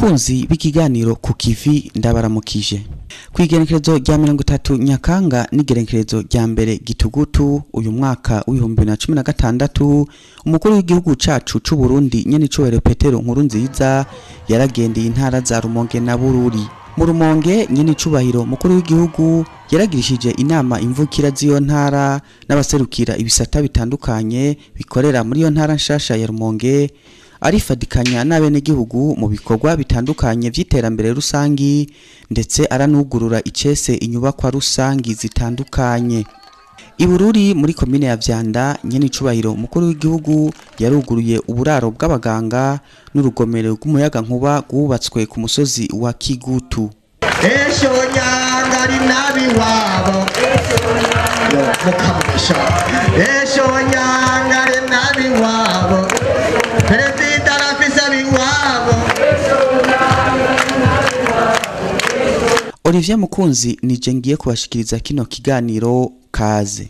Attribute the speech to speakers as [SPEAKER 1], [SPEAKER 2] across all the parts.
[SPEAKER 1] Bakunzi b'ikiganiro ku kivi ndabaramukije. Kwigenekerezo rya 30 Nyakanga n'igenekerezo rya mbere Gitugutu uyu mwaka w'2016 umukuru w'igihugu cacu c'u Burundi nyene cowere Petero Nkurunziza yaragendeye intara za Rumonge na Bururi. Mu Rumonge nyene cubahiro mukuru w'igihugu yaragirishije inama imvukira z'iyo ntara n'abaserukira ibisata bitandukanye bikorera muri iyo ntara nshasha ya Rumonge arifadikanya n'abene gihugu mu bikorwa bitandukanye vy'iterambere rusangi ndetse aranugurura icese inyubakwa rusangi zitandukanye. Ibururi muri komine ya Vyanda nyene cubahiro mukuru w'igihugu yaruguruye uburaro bw'abaganga n'urugomero rw'umuyaga nkuba gubatswe ku musozi wa Kigutu.
[SPEAKER 2] Esho nyangari nabi wabo mukamusha esho nyangari nabi wabo perezida rafisa biwabo.
[SPEAKER 1] Olivier Mukunzi nije ngiye kubashikiriza kino kiganiro kaze.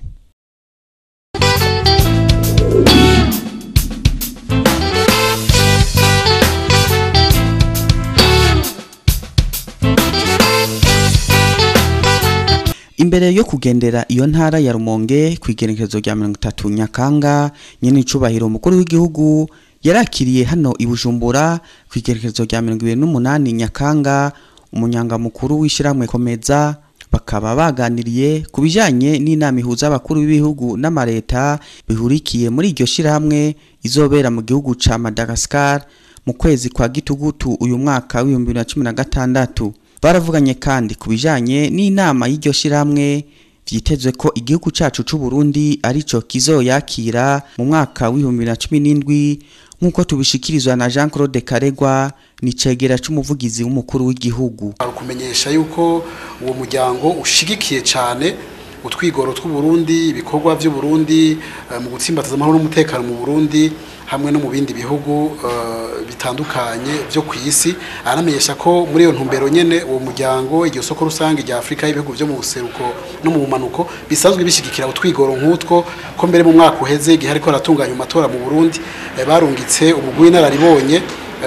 [SPEAKER 1] Imbere yo kugendera iyo ntara ya Rumonge kwigenekerezo rya 30 Nyakanga nyene icubahiro mukuru w'igihugu yarakiriye hano i Bujumbura kwigenekerezo rya 28 Nyakanga umunyanga mukuru w'ishiramwe Komeza bakaba baganiriye kubijanye n'inama ihuza abakuru b'ibihugu n'amareta bihurikiye muri iryo shiramwe izobera mu gihugu ca Madagascar mu kwezi kwa Gitugutu uyu mwaka w'2016. Baravuganye kandi kubijanye n'inama y'iryo shiramwe vyitezwe ko igihugu cacu c'u Burundi arico kizoyakira mu mwaka w'2017 nkuko tubishikirizwa na Jean Claude Karegwa ni cegera c'umuvugizi w'umukuru w'igihugu.
[SPEAKER 3] Kumenyesha yuko uwo muryango ushigikiye cyane utwigoro tw'u Burundi ibikorwa by'u Burundi mu gutsimbataza amahoro n'umutekano mu Burundi hamwe no mu bindi bihugu bitandukanye byo ku isi. Aramenyesha ko muri iyo ntumbero nyene uwo muryango iryo soko rusange rya Afrika y'ibihugu byo mu buseruko no mu bumanuko bisanzwe bishigikira utwigoro nk'utwo ko mbere mu mwaka uheze igihe ariko aratunganya amatora mu Burundi barungitse umugwi nararibonye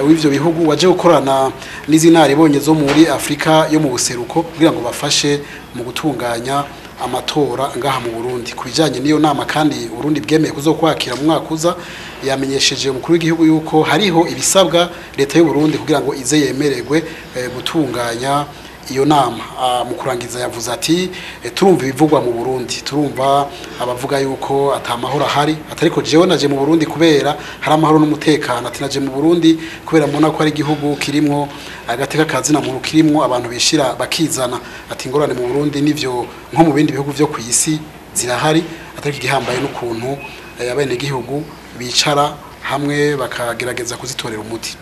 [SPEAKER 3] w'ivyo bihugu waje gukorana n'izinaribonye zo muri Afrika yo mu buseruko kugira ngo bafashe mu gutunganya amatora ngaha mu Burundi. Kubijanye niyo nama kandi Burundi bwemeye kuzokwakira mu mwaka uza yamenyesheje umukuru w'igihugu yuko hariho ibisabwa leta y'u Burundi kugira ngo ize yemererwe gutunganya iyo nama. Mu kurangiza yavuze ati turumva ibivugwa mu Burundi, turumva abavuga yuko atamahoro ahari, atariko jewe naje mu Burundi kubera hari amahoro n'umutekano, ati naje mu Burundi kubera mbona ko ari igihugu kirimwo agateka kazina mu kirimwo abantu bishira bakizana, ati ingorane mu Burundi nivyo nko mu bindi bihugu byo ku isi zirahari, atariko igihambaye n'ukuntu abene gihugu bicara hamwe bakagerageza kuzitorera umuti.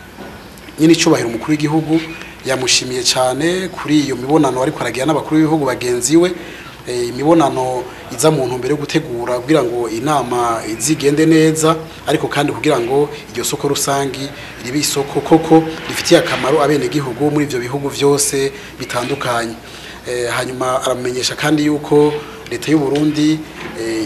[SPEAKER 3] Nyine icubahiro umukuru w'igihugu yamushimiye cyane kuri iyo mibonano ariko aragira n'abakuru b'ibihugu bagenzi we, imibonano iza mu ntumbero yo gutegura kugira ngo inama izigende neza ariko kandi kugira ngo iryo soko rusangi ribe isoko koko rifitiye akamaro abene gihugu muri ivyo bihugu vyose bitandukanye. Hanyuma aramenyesha kandi yuko leta y'u Burundi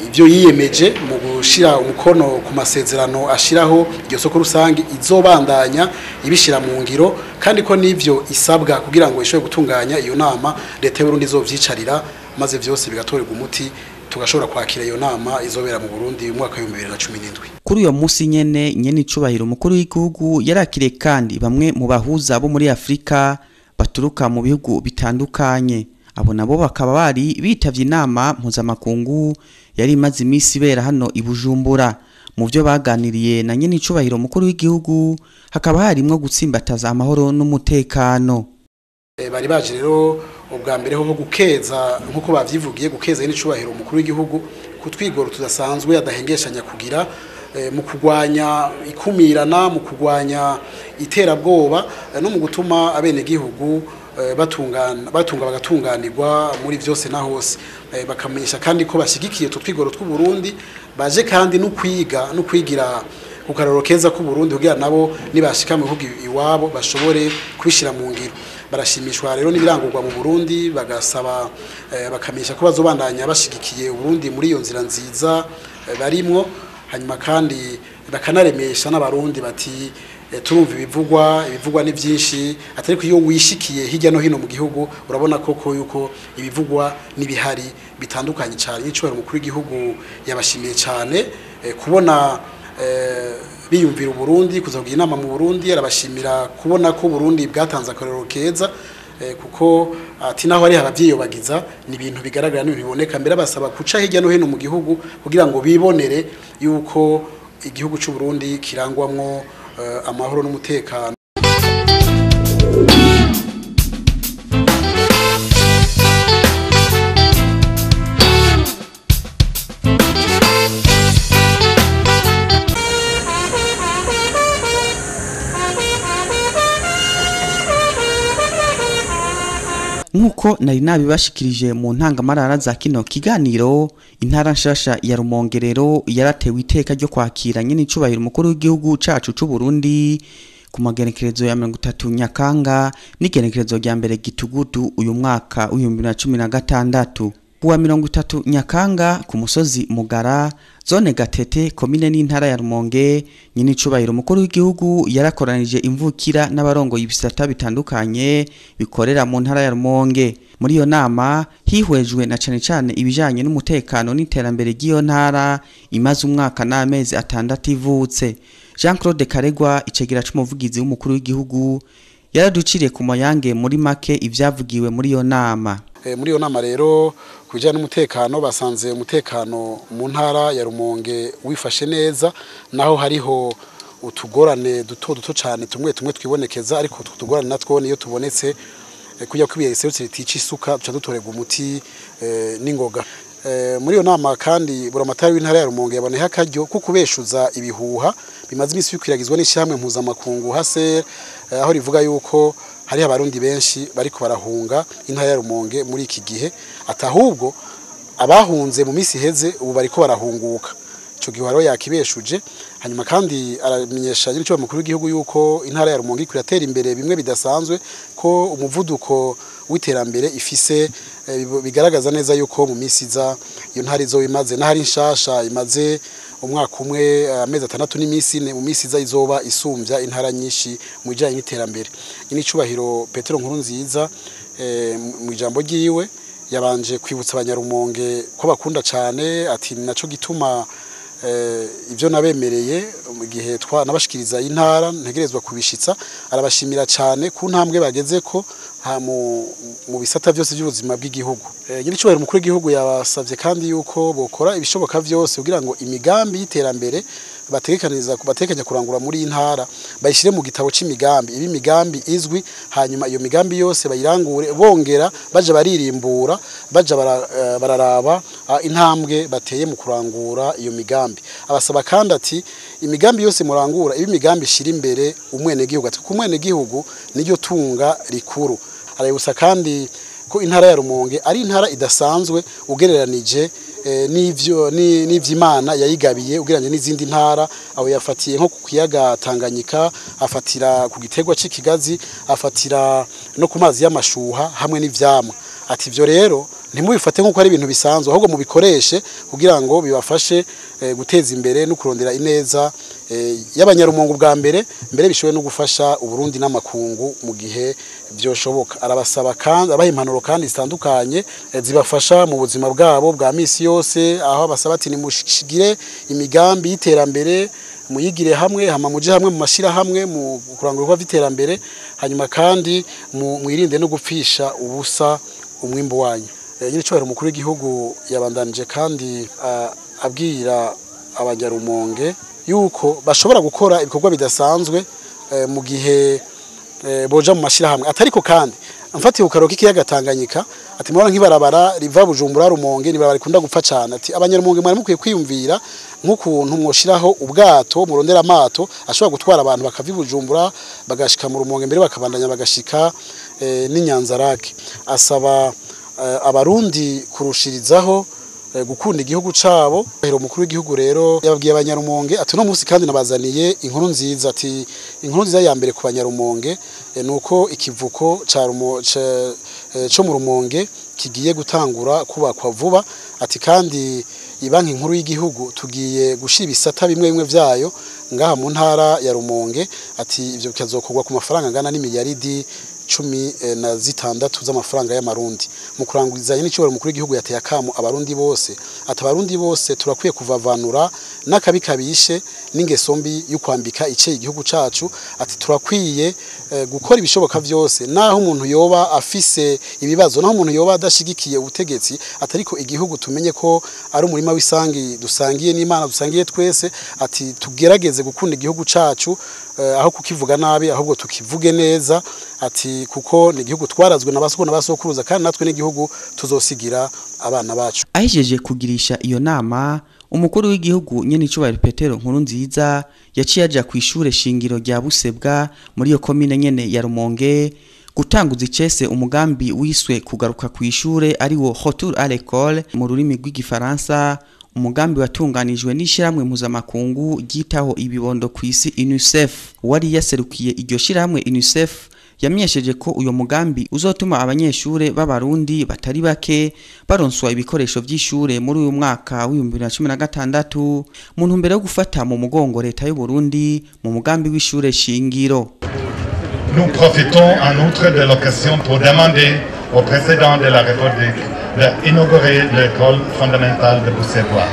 [SPEAKER 3] ivyo yiyemeje mu gushira umukono ku masezerano ashiraho iryo soko rusangi izobandanya ibishira mu ngiro kandi ko nivyo isabwa kugira ngo ishobore gutunganya iyo nama leta y'u Burundi izovyicarira maze vyose bigatorerwa umuti tugashobora kwakira iyo nama izobera mu Burundi mu mwaka wa 2017.
[SPEAKER 1] Kuri uyo musi nyene icubahiro mukuru w'igihugu yarakire kandi bamwe mu bahuza bo muri Afrika baturuka mu bihugu bitandukanye. Abo nabo bakaba bari bitavye inama mpuzamakungu yari imaze imisi ibera hano i Bujumbura. Mu byo baganiriye na nyene icubahiro mukuru w'igihugu hakaba harimwo gutsimbataza amahoro n'umutekano.
[SPEAKER 3] Bari baje rero ubwa mbere ho gukeza nkuko bavyivugiye gukeza n'icubahiro mukuru w'igihugu kutwigoro tudasanzwe adahengeshanya kugira mu kugwanya ikumirana mu kugwanya iterabwoba no mu gutuma abene gihugu batunga bagatunganirwa muri vyose na hose. Bakamenyesha kandi ko bashigikiye tutwigoro tw'u Burundi baje kandi no kwigira ku karoro keza ku Burundi kugira nabo nibashika mu bihugu iwabo bashobore kwishira mu ngiro. Barashimishwa rero n'ibirangurwa mu Burundi bagasaba bakamenyesha ko bazobandanya bashigikiye Burundi muri iyo nzira nziza barimwo. Hanyuma kandi bakanaremesha n'abarundi bati turumva ibivugwa ni byinshi atari ko iyo wishikiye hirya no hino mu gihugu urabona koko yuko ibivugwa n'ibihari bitandukanye cyane. N'icubahiro umukuru w'igihugu yabashimiye cyane kubona biyumvira Burundi kuzogira inama mu Burundi, arabashimira kubona ko Burundi bwatanze akarero keza kuko ati naho ari abavyiyobagiza ni ibintu bigaragara n'ibintu biboneka, mbere basaba kuca hirya no hino mu gihugu kugira ngo bibonere yuko igihugu cy'u Burundi kirangwamwo amahoro n'umutekano.
[SPEAKER 1] Nkuko nari nabibashikirije mu ntangamarara za kino kiganiro, intara nshasha ya Rumonge rero yaratewe iteka ryo kwakira nyene icubahiro umukuru w'igihugu cacu c'u Burundi ku magenekerezo ya 30 Nyakanga n'igenekerezo rya mbere Gitugutu uyu mwaka wa 2016. Kuwa 30 Nyakanga ku musozi Mugara, zone Gatete, komine n'intara ya Rumonge, nyine icubahiro umukuru w'igihugu yarakoranije imvukira n'abarongoye ibisata bitandukanye bikorera mu ntara ya Rumonge. Muri iyo nama hihwejwe na cane ibijanye n'umutekano n'iterambere ry'iyo ntara imaze umwaka n'amezi 6 ivutse. Jean-Claude Karegwa, icegera c'umuvugizi w'umukuru w'igihugu, yaraduciriye ku mayange muri make ivyavugiwe muri iyo nama.
[SPEAKER 3] Muri iyo nama rero kujana n'umutekano basanze umutekano mu ntara ya Rumonge wifashe neza, naho hariho utugorane duto cyane tumwe twibonekeza, ariko utugorane natwo niyo tubonetse kujya kwibiye serutse tici isuka duca dutorega umuti n'ingoga. Muri iyo nama kandi buramatari w'intara ya Rumonge yaboneye akaryo ko kubeshuza ibihuha bimaze imisi bikwiragizwa n'ishyamwe mpuzamakungu hase, aho rivuga yuko hari abarundi benshi bariko barahunga intara ya Rumonge muri iki gihe, atahubwo abahunze mu misi heze ubu bariko barahunguka. Ico gihe yakibeshuje, hanyuma kandi aramenyesha nyine mukuru w'igihugu yuko intara ya Rumonge iratera imbere bimwe bidasanzwe, ko umuvuduko w'iterambere ifise bigaragaza neza yuko mu misi za iyo ntara izo imaze n'ahari nshasha imaze umwaka umwe amezi 6 n'imisi mu misi za izoba isumbya intara nyinshi mu bijanye n'iterambere. Nyine icubahiro Petero Nkurunziza mu ijambo ryiwe yabanje kwibutsa abanyarumonge ko bakunda cyane, ati naco gituma ivyo nabemereye mu gihe nabashikiriza intara ntegerezwa kubishitsa. Arabashimira cyane ku ntambwe bageze ko mu bisata byose by'ubuzima bw'igihugu. Nyine icubahiro umukuru w'igihugu yabasavye kandi yuko bokora ibishoboka byose kugira ngo imigambi y'iterambere batekanya kurangura muri intara bayishire mu gitabo c'imigambi, ibi migambi izwi, hanyuma iyo migambi yose bayirangure bongera baje baririmbura, baje bararaba intambwe bateye mu kurangura iyo migambi. Abasaba kandi ati imigambi yose murangura ibi migambi shira imbere umwene gihugu, ati ku mwene gihugu niryo tunga rikuru. Arayibusa kandi ko intara ya Rumonge ari intara idasanzwe ugereranije n'ivy'Imana yayigabiye ugereranye n'izindi ntara, aho yafatiye nko ku kiyaga Tanganyika, afatira ku gitegwa c'ikigazi, afatira no ku mazi y'amashuha hamwe n'ivyamwa. Ati ivyo rero ntimubifate nkuko ari ibintu bisanzwe, ahubwo mubikoreshe kugira ngo bibafashe guteza imbere no kurondera ineza y'abanyarumongo bwa mbere bishoboye no gufasha Uburundi n'amakungu mu gihe byoshoboka. Arabasaba kandi abaha impanuro kandi zitandukanye zibafasha mu buzima bwabo bwa misi yose, aho abasaba ati nimushigire imigambi y'iterambere, muyigire hamwe, hama muje hamwe mu mashira hamwe mu kurangurwa vy'iterambere, hanyuma kandi mwirinde no gupfisha ubusa umwimbo wanyu. Nyine icubahiro umukuru w'igihugu yabandanije kandi abwira abanyarumonge yuko bashobora gukora ibikorwa bidasanzwe mu gihe boja mu mashira hamwe. Atariko kandi mfatiye ukaroka ikiyaga Tanganyika, ati mubona nk'ibarabara riva Bujumbura Rumonge ni barabara rikunda gupfa cyane, ati abanyarumonge mwari mukwiye kwiyumvira nk'ukuntu mwoshiraho ubwato murondera amato ashobora gutwara abantu bakavi Bujumbura bagashika mu Rumonge, mbere bakabandanya bagashika n'Inyanzarake. Asaba abarundi kurushirizaho gukunda igihugu cabo. Umukuru w'igihugu rero yabwiye abanyarumonge ati no musi kandi nabazaniye inkuru nziza, ati inkuru nziza ya mbere ku banyarumonge nuko ikivuko cyo mu Rumonge kigiye gutangura kubakwa vuba. Ati kandi ibanki nkuru y'igihugu tugiye gushira ibisata bimwe bimwe vyayo ngaha mu ntara ya Rumonge ati ivyo bikazokorwa ku mafaranga angana n'imiliyaridi 16 z'amafaranga y'amarundi mu kurangurizanya n'icobero mukuru w'igihugu yateye akamo abarundi bose atabarundi bose turakwiye kuvavanura n'akabi kabishe n'ingeso mbi y'ukwambika ice igihugu cacu ati turakwiye gukora ibishoboka vyose naho umuntu yoba afise ibibazo naho umuntu yoba adashigikiye ubutegetsi atariko igihugu tumenye ko ari umurima w'isangi dusangiye n'Imana dusangiye twese ati tugerageze gukunda igihugu cacu aho kukivuga nabi ahubwo tukivuge neza ati kuko ni igihugu twarazwe n'abasoko n'abasokuruza kandi natwe n'igihugu tuzosigira abana bacu.
[SPEAKER 1] Ahejeje kugirisha iyo nama umukuru w'igihugu nyene icubahiro Petero Nkurunziza yaciye aja ku ishure shingiro rya Busebwa muri iyo komine nyene ya Rumonge gutanguza icese umugambi wiswe kugaruka ku ishure ari wo retour à l'école mu rurimi rw'igifaransa, umugambi watunganijwe n'ishiramwe mpuzamakungu ryitaho ibibondo ku isi UNICEF. Wari yaserukiye iryo shiramwe UNICEF yamenyesheje ko uyo mugambi uzotuma abanyeshure b'abarundi batari bake baronswa ibikoresho by'ishure muri uyu mwaka wa 2016 mu ntumbero yo gufata mu mugongo leta y'u Burundi mu mugambi w'ishure shingiro.
[SPEAKER 4] Nous profitons en outre de l'occasion pour demander au président de la République d'inaugurer l'école fondamentale de Busebwa.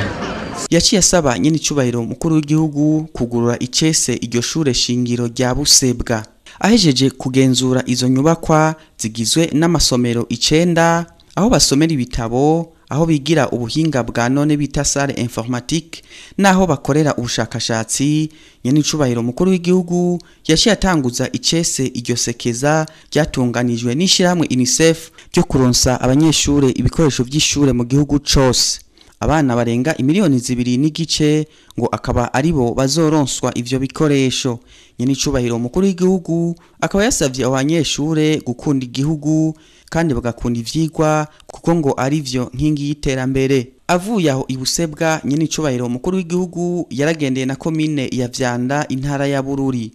[SPEAKER 1] Yaciye asaba nyene icubahiro mukuru w'igihugu kugurura icese iryo shure shingiro rya Busebwa. Ahejeje kugenzura izo nyubakwa zigizwe n'amasomero 9 aho basomera ibitabo, aho bigira ubuhinga bwa none bita salle informatique naho bakorera ubushakashatsi, nyene icubahiro mukuru w'igihugu yaciye atanguza icese iryo sekeza ryatunganijwe n'ishiramwe UNICEF ryo kuronsa abanyeshure ibikoresho by'ishure mu gihugu cose. Abana barenga 2.5 miliyoni ngo akaba aribo bazoronswa ivyo bikoresho. Nyene icubahiro mukuru w'igihugu akaba yasavye abanyeshure gukunda igihugu kandi bagakunda ivyigwa kuko ngo ari vyo nkingi y'iterambere. Avuye aho ibusebwa nyene icubahiro mukuru w'igihugu yaragendeye na komine ya Vyanda intara ya Bururi.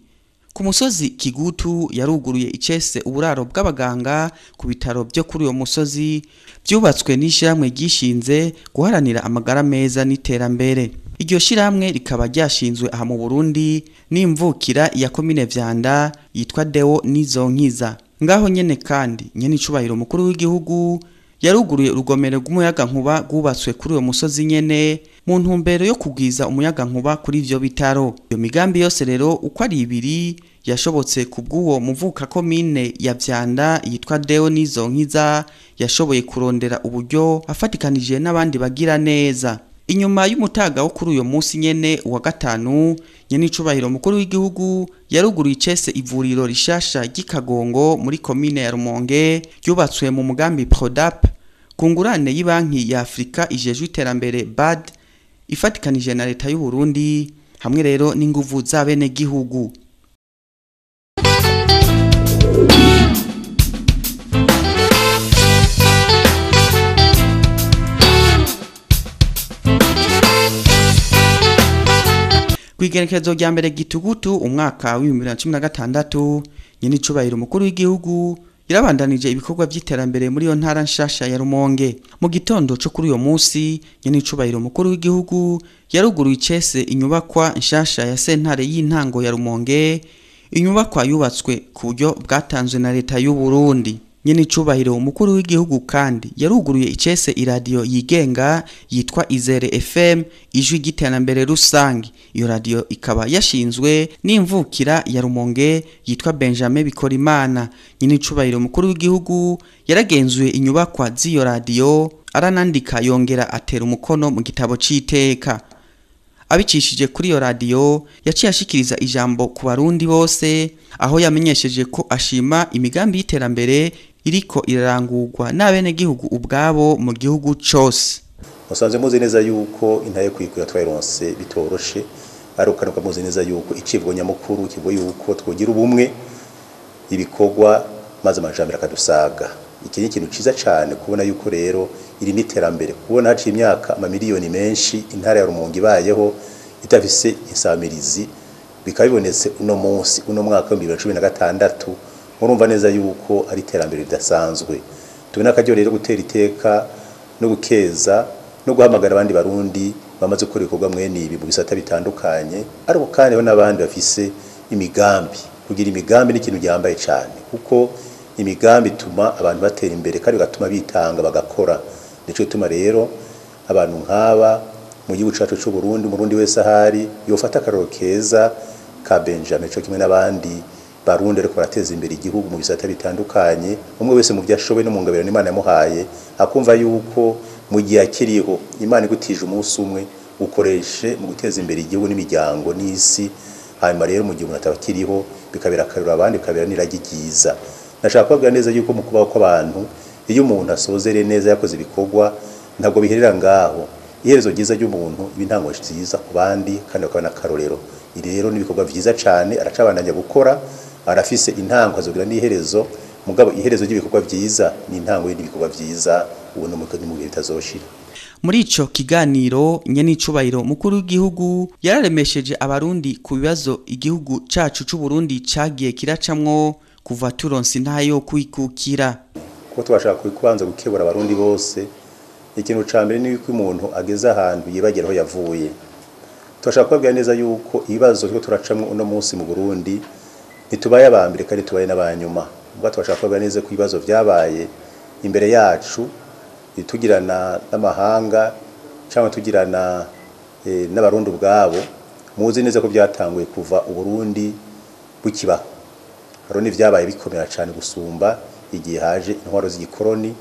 [SPEAKER 1] Ku musozi Kigutu yaruguruye icese uburaro bw'abaganga ku bitaro byo kuri uyo musozi byubatswe n'ishiramwe gishinze guharanira amagara meza n'iterambere. Iryo shiramwe rikaba ryashinzwe aha mu Burundi n'imvukira ya komine Vyanda yitwa Deo Nizonkiza. Ngaho nyene kandi nyene icubahiro mukuru w'igihugu yaruguruye urugomero rw'umuyaga nkuba gubatswe kuri uyo musozi nyene mu ntumbero yo kugwiza umuyaga nkuba kuri ivyo bitaro. Iyo migambi yose rero uko ari ibiri yashobotse kubw'uwo muvuka komine ya Vyanda yitwa Deo Nizonkiza yashoboye kurondera uburyo afatikanije n'abandi bagira neza. Inyuma y'umutaga wo kuri uyo munsi nyene wa gatanu nyene icubahiro mukuru w'igihugu yaruguruye icese ivuriro rishasha ry'Ikagongo muri komine ya Rumonge yubatswe mu mugambi Prodap kungurane y'Ibanki ya Afrika ijejwe iterambere BAD ifatikanije na leta y'u Burundi hamwe rero n'inguvu z'abene gihugu. Kwigerekezo rya mbere gitugutu umwaka wa 2016 nyene icubahiro mukuru w'igihugu yarabandanije ibikorwa by'iterambere muri yo ntara nshasha ya Rumonge. Mu gitondo cyo kuri uyo munsi nyene icubahiro mukuru w'igihugu yaruguruye icese inyubakwa nshasha ya sentare y'intango ya Rumonge. Inyubakwa yubatswe ku buryo bwatanzwe na leta y'u Burundi. Nyene icubahiro mukuru w'igihugu kandi yaruguruye icese iradio yigenga yitwa Izere FM ijwi giterambere rusangi. Iyo radio ikaba yashinzwe n'imvukira ya Rumonge yitwa Benjamin Bikorimana. Nyene icubahiro mukuru w'igihugu yaragenzuye inyubakwa z'iyo radio aranandika yongera atera umukono mu gitabo c'iteka. Abicishije kuri iyo radio yaciye ashikiriza ijambo ku barundi bose aho yamenyesheje ko ashima imigambi y'iterambere iriko irarangurwa n'abene gihugu ubwabo mu gihugu cose.
[SPEAKER 5] Musanze muzi neza yuko intaye kwikuya twayironse bitoroshe arukanuka muzi neza yuko icibwo nyamukuru kigo yuko twogira ubumwe ibikorwa maze amajambere akadusaga. Iki ni ikintu ciza cyane kubona yuko rero iri niterambere kubona haci imyaka amamiliyoni menshi intara ya Rumonge ibayeho itafise insamirizi bikabibonetse uno munsi uno mwaka wa 2016 murumva neza yuko ari terambere ridasanzwe. Tubona akajyo rero gutera iteka no gukeza no guhamagara abandi barundi bamaze gukora ibikorwa mwene ibi mu bisata bitandukanye, ariko kandi n'abandi bafise imigambi. Kugira imigambi ni ikintu gihambaye cyane, kuko imigambi ituma abantu batera imbere kandi bigatuma bitanga bagakora. Nico gituma rero abantu nk'aba mu gihugu cyacu cy'u Burundi, umurundi wese ahari yofata akaroro keza ka Benjamin cyo kimwe n'abandi barundi ariko barateza imbere igihugu mu bisata bitandukanye, umwe wese mu byashoboye no mu ngabiro Imana yamuhaye, akumva yuko mu gihe akiriho Imana igutije umunsi umwe ukoreshe mu guteza imbere igihugu n'imiryango n'isi. Hanyuma rero mu gihe umuntu atabakiriho bikabera akarura abandi, bikabera niragigiza. Nashaka kubabwira neza yuko mu kubaho kw'abantu, iyo umuntu asozere neza yakoze ibikorwa ntabwo biherera ngaho. Iherezo ryiza ry'umuntu ibintango nziza ku bandi kandi bakabana akarorero. Iri rero nibikorwa vyiza cyane aracabandanya gukora, arafise intango azogira n'iherezo, mugabo iherezo ry'ibikorwa vyiza ni intango y'ibikorwa vyiza ubona mu gihe bitazoshira.
[SPEAKER 1] Muri ico kiganiro nyenicubahiro mukuru w'igihugu yararemesheje abarundi ku bibazo igihugu cacu c'u Burundi cagiye kiracamwo kuva turonse ntayo kwikukira.
[SPEAKER 5] Ko twashaka kubanza gukebura abarundi bose, ikintu ca mbere ni uko umuntu ageze ahantu yibagera aho yavuye. Twashaka kubabwira neza yuko ibibazo twe turacamwe uno munsi mu Burundi ntitubaye abambere kandi tubaye n'abanyuma. Ubwo twashaka kubabwira neza ko ibibazo vyabaye imbere yacu tugirana n'amahanga cyangwa tugirana n'abarundi ubwabo, muzi neza ko byatanguye kuva Uburundi bukibaho. Haro ni vyabaye bikomera cyane gusumba igihe haje intwaro z'igikoroni,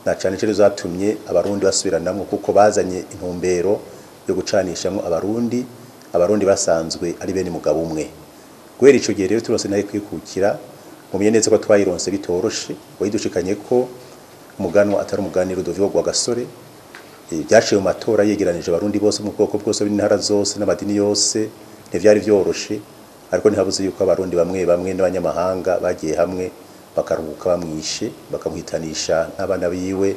[SPEAKER 5] na cyane cyane zatumye abarundi basubiranamwe kuko bazanye intumbero yo gucanishamwe abarundi basanzwe ari bene mugabo umwe. Guhera ico gihe rero turose naye kwikukira, mumenye neza ko twayironse bitoroshe, wayidushikanye ko umuganwa atari umuganiro Rudoviko Rwagasore. Byaciye mu matora yegeranije abarundi bose mu bwoko bwose b'intara zose n'amadini yose, ntivyari vyoroshe, ariko ntihabuze yuko abarundi bamwe n'abanyamahanga bagiye hamwe bakaruhuka bamwishe, bakamuhitanisha n'abana biwe.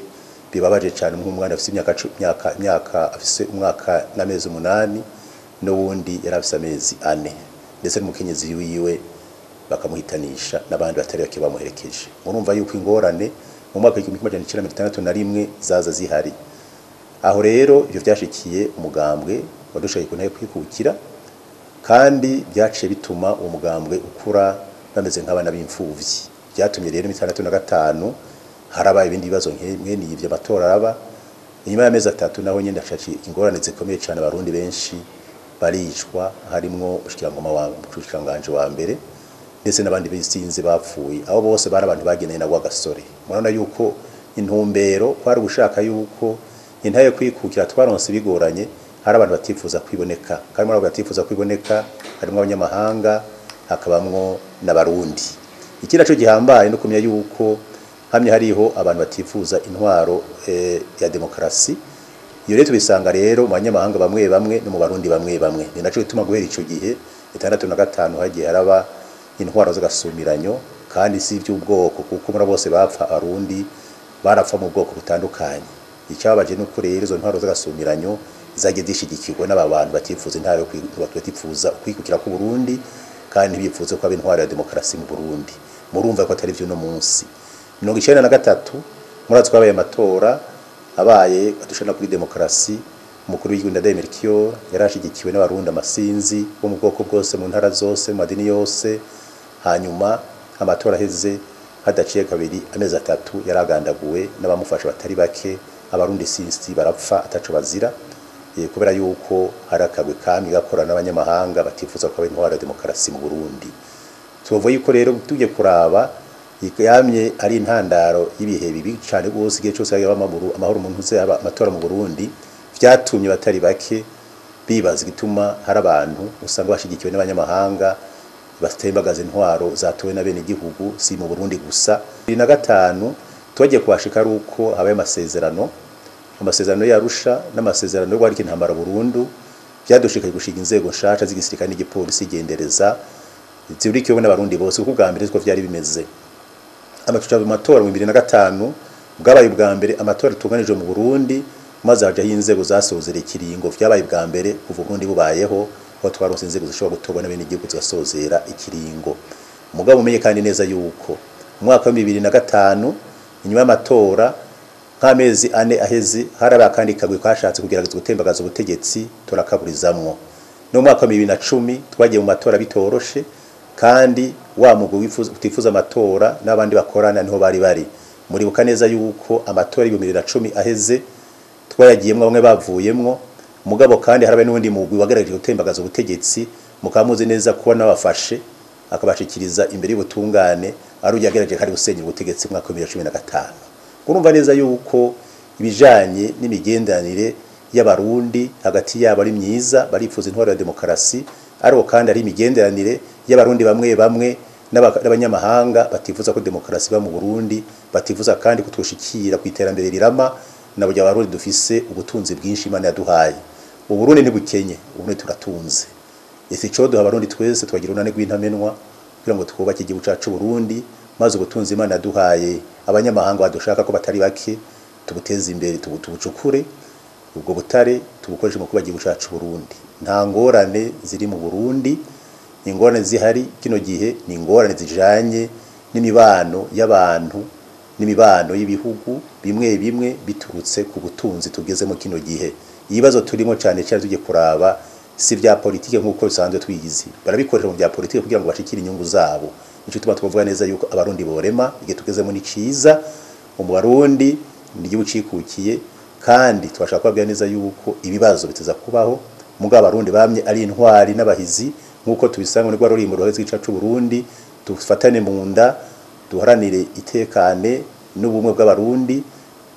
[SPEAKER 5] Bibabaje cyane nk'umwana afite imyaka afise umwaka n'amezi 8 n'uwundi yari afise amezi 4, ndetse n'umukenyezi wiwe bakamuhitanisha n'abandi batari bake bamuherekeje. Murumva yuko ingorane mu mwaka wa 1961 zaza zihari. Aho rero ivyo byashikiye umugambwe wadushaye ku ntaye kwikukira, kandi byaciye bituma uwo mugambwe ukura bameze nk'abana b'imfuvyi. Byatumye rero 1965 haraba ibindi bibazo nk'eni ivyo matora araba. Inyuma y'amezi 3 naho nyende acaci ingorane zikomeye cyane, abarundi benshi baricwa, harimwo ushikiranganje wa mbere ndetse n'abandi bisinze bapfuye. Abo bose bari abantu bageneye na Rwagasore. Murabona yuko intumbero kwari gushaka yuko intaye kwikukira twaronse bigoranye, hari abantu batifuza kwiboneka, kandi muri abo batifuza kwiboneka harimo abanyamahanga, hakabamwo n'abarundi. Ikindi cyo gihambaye no kumenya yuko hamye hariho abantu batifuza intwaro ya demokrasi. Iyo rero tubisanga rero mu banyamahanga bamwe no mu barundi bamwe. Ni naco gituma guhera ico gihe 65 hagiye haraba intwaro z'agasumiranyo, kandi si iby'ubwoko kuko muri bose bapfa abarundi barapfa mu bwoko butandukanye. Icyabaje nuko rero izo ntwaro z'agasumiranyo zagiye zishigikirwa n'abantu batifuza intwaro batifuza kwikukira ku Burundi, kandi bifuza ko intwaro ya demokrasi mu Burundi. Murumva ko atari byo no munsi 1993 muratse kwabaye amatora abaye adushana kuri demokrasi. Umukuru w'igihugu Ndadaye Melchior yarashigikiwe n'abarundi amasinzi bo mu bwoko bwose mu ntara zose mu madini yose. Hanyuma amatora heze hadaciye kabiri amezi 3 yaragandaguwe n'abamufasha batari bake. Abarundi sinzi barapfa ataco bazira, kubera yuko harakagwe kami gakora n'abanyamahanga batifuza ko intwaro ya demokrasi mu Burundi. Tuvuye yuko rero tujye kuraba yamye ari intandaro y'ibihe bibi cyane gose igihe cyose yaba amahoro mu ntuze amatora mu Burundi. Vyatumye batari bake bibaza gituma hari abantu usanga bashigikiwe n'abanyamahanga batembagaza intwaro zatowe na bene igihugu, si mu Burundi gusa. 2005 twagiye kwashika ari uko habaye amasezerano yarusha n'amasezerano yo guharika intambara Burundu, byadushikaye gushinga inzego nshasha z'igisirikare n'igipolisi gendereza zirikiwe n'abarundi bose. Kuko bwa mbere ko vyari bimeze amacuca mu matora mu 2005 bwabaye bwa mbere amatora tuganije mu Burundi, maze haje inzego zasozera ikiringo. Vyabaye bwa mbere kuva Burundi bubayeho ko twaronse inzego zishobora gutorwa n'abene igihugu zasozera ikiringo. Mugabo umenye kandi neza yuko mu mwaka wa 2005 inyuma y'amatora nk'amezi 4 aheze haraba kandi kagwe kashatse kugerageza gutembagaza ubutegetsi turakaburizamwo no mwaka wa 2010 twagiye mu matora bitoroshe kandi wa mugwi utifuza amatora n'abandi bakorana niho bari muri bukaneza yuko amatora ya 2010 aheze twayagiyemwe bamwe bavuyemwo mugabo kandi harabe n'undi mugwi wagerageje gutembagaza ubutegetsi mukamuzi neza ko nabafashe akabashikiriza imbere y'ubutungane ari yagerageje kandi gusenyera ubutegetsi mwaka wa 2015 urumva neza yuko ibijanye n'imigendanire y'abarundi hagati yabo ari myiza barifuza intwaro ya demokarasi ariko kandi ari imigenderanire y'abarundi bamwe n'abanyamahanga batifuza ko demokarasi ba mu Burundi batifuza kandi kutushikira ku iterambere rirama nabo y'abarundi dufise ubutunzi bwinshi Imana yaduhaye Uburundi ntibukenye Uburundi turatunze ese cyo duha abarundi twese twagira unane gw'intamenwa kugira ngo twubake igihugu cyacu Burundi maze ubutunzi Imana yaduhaye abanyamahanga badushaka ko batari bake tubuteze imbere tubucukure ubwo butare tubukoreshe mu kubagira igihugu cyacu Burundi nta ngorane ziri mu Burundi ingorane zihari kino gihe ni ingorane zijanye n'imibano y'abantu n'imibano y'ibihugu bimwe biturutse ku butunzi tugeze mu kino gihe ibibazo turimo cyane tujye kuraba si bya politike nk'uko bisanzwe twiyizi barabikoresha mu bya politike kugira ngo bashikire inyungu zabo nico tuma twavuga neza yuko abarundi borema igihe tugezemo ni ciza mu Barundi n'igihugu cikukiye kandi twashaka kubabwira neza yuko ibibazo biteza kubaho mugabo abarundi bamye ari intwari n'abahizi nkuko tubisanga ni rwaro mu ruhezi cyacu Burundi tufatane mu nda duharanire itekane n'ubumwe bw'abarundi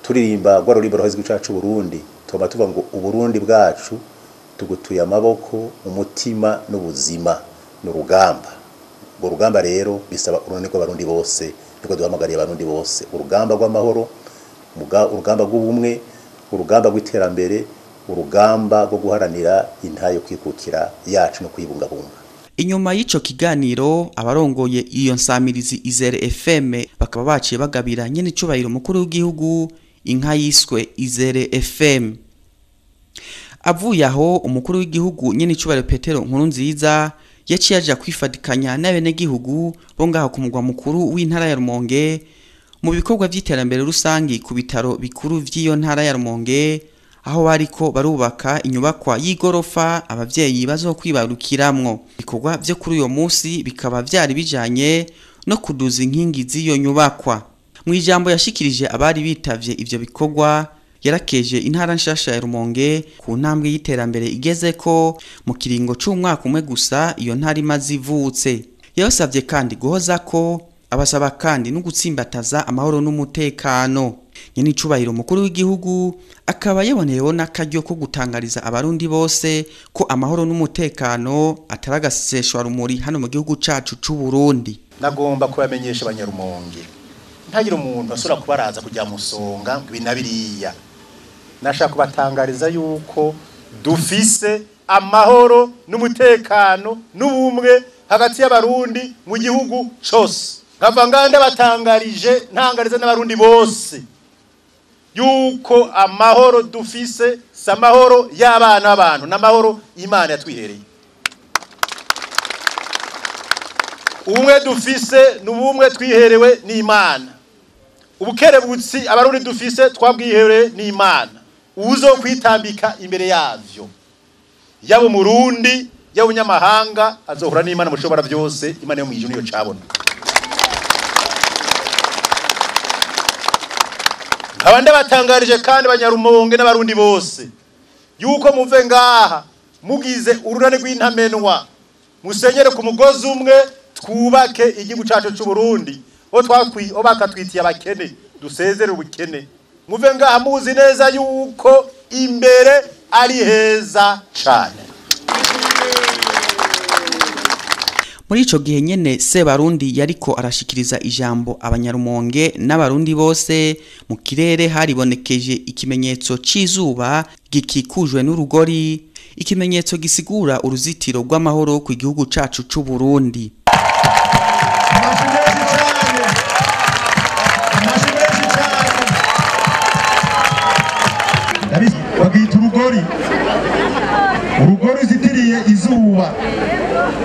[SPEAKER 5] turirimba rwaro mu ruhezi cyacu Burundi tuba tuvuga ngo uburundi bwacu tugutuye amaboko umutima n'ubuzima n'urugamba ngo rugamba rero bisaba urunani rw'abarundi bose niko duhamagariye abarundi bose urugamba rw'amahoro urugamba rw'ubumwe urugamba rw'iterambere urugamba rwo guharanira intayo kwikukira yacu no kuyibungabunga
[SPEAKER 1] inyuma y'ico kiganiro abarongoye iyo nsamirizi Izere FM bakaba baciye bagabira nyene icubahiro mukuru w'igihugu inka yiswe Izere FM avuye aho umukuru w'igihugu nyene icubahiro Petero Nkurunziza yaciye aja kwifadikanya n'abene gihugu bo ngaho ku mugwa mukuru w'intara ya Rumonge mu bikorwa vy'iterambere rusangi ku bitaro bikuru vy'iyo ntara ya Rumonge aho bariko barubaka inyubakwa y'igorofa abavyeyi bazokwibarukiramwo bikorwa byo kuri uyo munsi bikaba vyari bijanye no kuduza inkingi z'iyo nyubakwa mu ijambo yashikirije abari bitavye ivyo bikorwa yarakeje intara nshasha ya Rumonge ku ntambwe y'iterambere igeze ko mu kiringo c'umwaka umwe gusa iyo ntara imaze ivutse yabasavye kandi guhoza ko abasaba kandi no gutsimbataza amahoro n'umutekano nyene icubahiro mukuru w'igihugu akaba yaboneyeho n'akaryo ko gutangariza abarundi bose ko amahoro n'umutekano ataragaseseshwa rumuri hano mu gihugu cacu c'u Burundi
[SPEAKER 6] nagomba kubamenyesha abanyarumonge ntagira umuntu asura kubaraza kujya musonga binabiriya nashaka kubatangariza yuko dufise amahoro n'umutekano n'ubumwe hagati y'abarundi mu gihugu cyose nkavanganda batangarije ntangariza n'abarundi bose yuko amahoro dufise samahoro y'abana b'abantu n'amahoro Imana yatwihereye ubumwe dufise n'ubumwe twiherewe n'Imana ubukerebutsi abarundi dufise twabwiherewe n'Imana uzo kwitambika imbere yavyo yabo murundi yabo nyamahanga azohura n'Imana mushobora byose Imana yo mwijuru niyo cabona abande batangarije kandi banyarumonge n'abarundi bose yuko muve ngaha mugize urunane rw'intamenwa musenyere ku mugozi umwe twubake igihugu cyacu cy'u Burundi o bakatwitiye abakene dusezere ubukene muve ngaha muzi neza yuko imbere ari heza cyane
[SPEAKER 1] muri ico gihe nyene Sebarundi yariko arashikiriza ijambo abanyarumonge n'abarundi bose mu kirere haribonekeje ikimenyetso c'izuba gikikujwe n'urugori ikimenyetso gisigura uruzitiro rw'amahoro ku gihugu cacu c'u Burundi
[SPEAKER 7] bagita urugori zitiriye izuba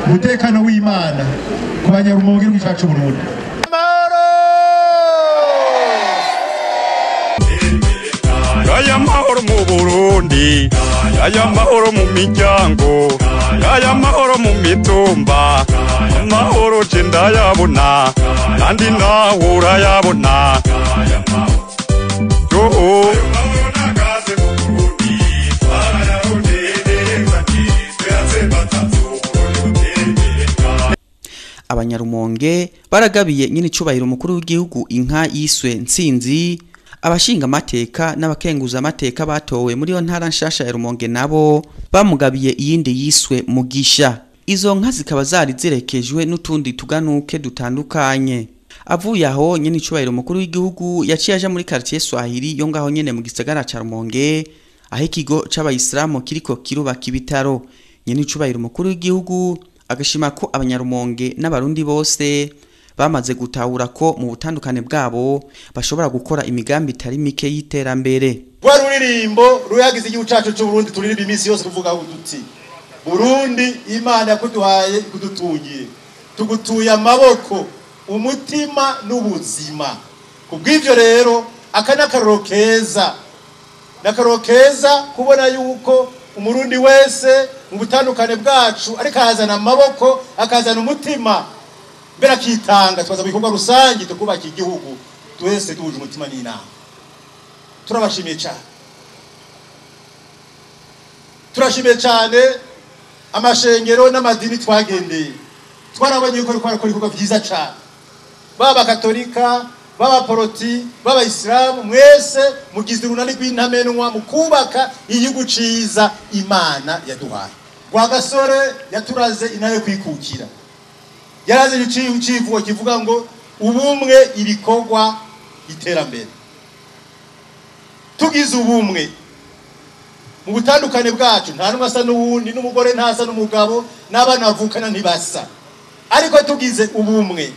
[SPEAKER 7] umutekano w'Imana ku banyarumonge n'icyacu Burundi
[SPEAKER 8] mahoro mu Burundi, aya mahoro mu miryango, aya mahoro mu mitumba, amahoro je ndayabona kandi nawe urayabona.
[SPEAKER 1] Abanyarumonge baragabiye nyine icubahiro umukuru w'igihugu inka yiswe Ntsinzi. Abashinga amateka n'abakenguza amateka batowe muri yo ntara nshasha ya Rumonge nabo bamugabiye iyindi yiswe Mugisha. Izo nka zikaba zari zirekejwe n'utundi tuganuke dutandukanye. Avuye aho nyine icubahiro umukuru w'igihugu yaciye aja muri quartier Swahili yo ngaho nyene mu gisagara ca Rumonge, aho ikigo c'abayisilamu kiriko kirubaka ibitaro. Nyine icubahiro umukuru w'igihugu agashima ko abanyarumonge n'abarundi bose bamaze gutahura ko mu butandukane bwabo bashobora gukora imigambi itari mike y'iterambere.
[SPEAKER 6] Rwa ruririmbo ruyagize igihugu cacu c'u Burundi turirimba imisi yose kuvuga uduti Burundi Imana yakuduhaye kudutungiye, tugutuye amaboko, umutima n'ubuzima. Kubw'ivyo rero akaroro keza kubona yuko umurundi wese mu butandukane bwacu ariko azana amaboko, akazana umutima, mbere akitanga twaza bikorwa rusangi tukubaka igihugu twese tuje umutima n'inama. Turabashimiye cyane amashengero n'amadini twagendeye, twarabonye yuko rikora ibikorwa byiza cyane, baba katolika, baba poroti, baba isilamu, mwese mugize urunani rw'intamenwa mu kubaka igihugu ciza Imana yaduhaye. Rwagasore yaturaze inayo kwikukira, yaraze icivugo kivuga ngo ubumwe ibikorwa iterambere. Tugize ubumwe mu butandukane bwacu, nta numwe asa n'uwundi, n'umugore ntasa n'umugabo, n'abana bavukana ntibasa, ariko tugize ubumwe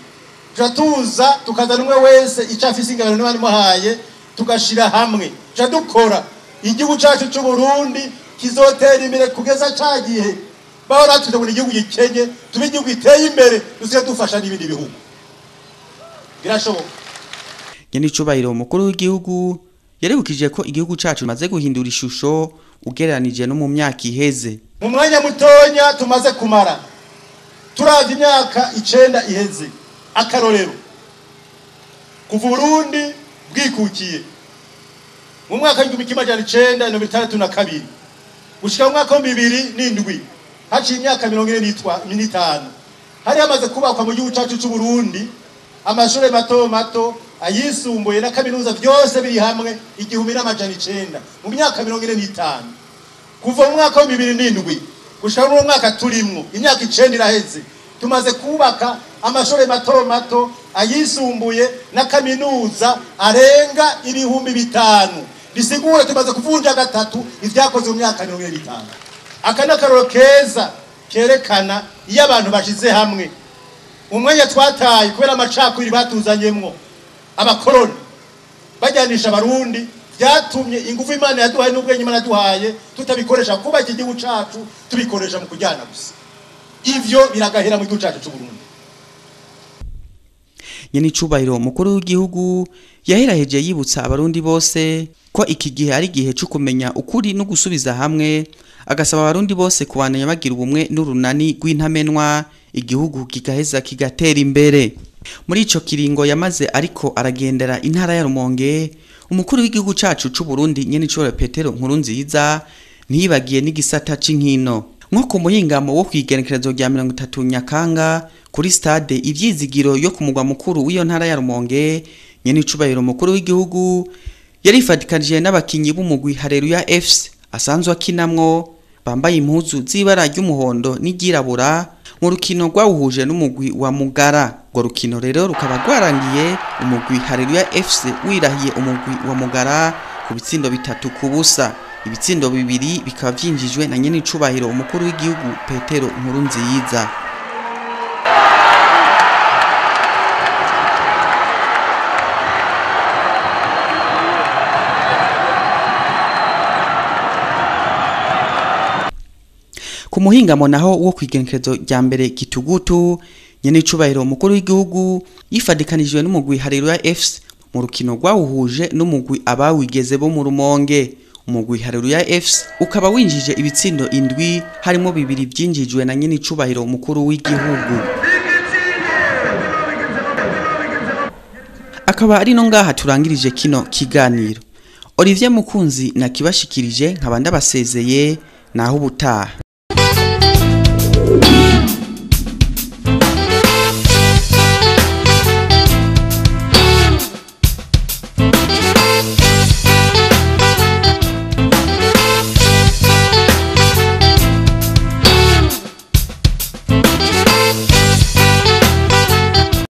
[SPEAKER 6] tuza tukazana umwe wese icyo afise ingabano n'abandi muhaye, tugashira hamwe dukora igihugu cacu c'u Burundi kizotera imbere kugeza cagihe bahora tuzabona igihugu gikenye tube igihugu giteye imbere, dusigaye dufasha n'ibindi bihugu. Birashoboka.
[SPEAKER 1] Nyene icubahiro umukuru w'igihugu yarebukije ko igihugu cacu maze guhindura ishusho ugereranije no mu myaka iheze.
[SPEAKER 6] Mu mwanya mutonya tumaze kumara turavye imyaka 9 iheze, akarorero kuva Burundi bwikukiye mu mwaka w'1962 gushika mu mwaka wa 2007 haciye imyaka 45 hari hamaze kubakwa mu gihugu cacu c'u Burundi amashuri mato ayisumbuye na kaminuza byose biri hamwe 1900 mu myaka 45. Kuva mu mwaka wa 2007 gushika mu mwaka turimwo imyaka 9 iraheze, tumaze kubaka amashuri mato ayisumbuye na kaminuza arenga 5,000. Bisigura tumaze kuvunja gatatu ivyakoze mu myaka 50. Akana karoro keza kerekana iyo abantu bashize hamwe. Umwanya twataye kubera amacakuri batuzanyemwo abakoroni bajyanisha abarundi, byatumye ingufu Imana yaduhaye n'ubwenge Imana yaduhaye tutabikoresha kuba iki gihugu cacu, tubikoresha mu kujyana gusa. Ivyo biragahera mu gihugu cacu c'u Burundi.
[SPEAKER 1] Nyene icubahiro umukuru w'igihugu yaheraheje yibutsa abarundi bose ko iki gihe ari gihe cyo kumenya ukuri no gusubiza hamwe, agasaba abarundi bose kubandanya bagira ubumwe n'urunani rw'intamenwa, igihugu kigaheza kigatera imbere. Muri ico kiringo yamaze ariko aragendera intara ya Rumonge, umukuru w'igihugu cacu c'u Burundi nyene icoro Petero Nkurunziza ntiyibagiye n'igisata c'inkino. Nko ku muhingamo wo kwigenekerezo rya 30 Nyakanga kuri stade Ivyizigiro yo ku mugwa mukuru w'iyo ntara ya Rumonge, nyene icubahiro umukuru w'igihugu yarifatikanije n'abakinyi b'umugwi Haleluya FC asanzwe akinamwo, bambaye impuzu z'ibara ry'umuhondo n'iryirabura mu rukino rwawuhuje n'umugwi wa Mugara. Ngo rukino rero rukaba rwarangiye umugwi Haleluya FC wirahiye umugwi wa Mugara ku bitsindo 3-0. Ibitsindo 2 bikaba vyinjijwe na nyene icubahiro umukuru w'igihugu Petero Nkurunziza. Ku muhingamo naho wo kwigenekerezo rya mbere Gitugutu, nyene icubahiro umukuru w'igihugu yifadikanijwe n'umugwi Haleluya FC mu rukino rwawuhuje n'umugwi abawigeze bo mu Rumonge. umugwi Haleluya FC ukaba winjije ibitsindo indwi harimo bibiri byinjijwe na nyene icubahiro umukuru w'igihugu. Akaba ari no ngaha turangirije kino kiganiro. Olivier Mukunzi nakibashikirije nkabanda basezeye naho ubutaha.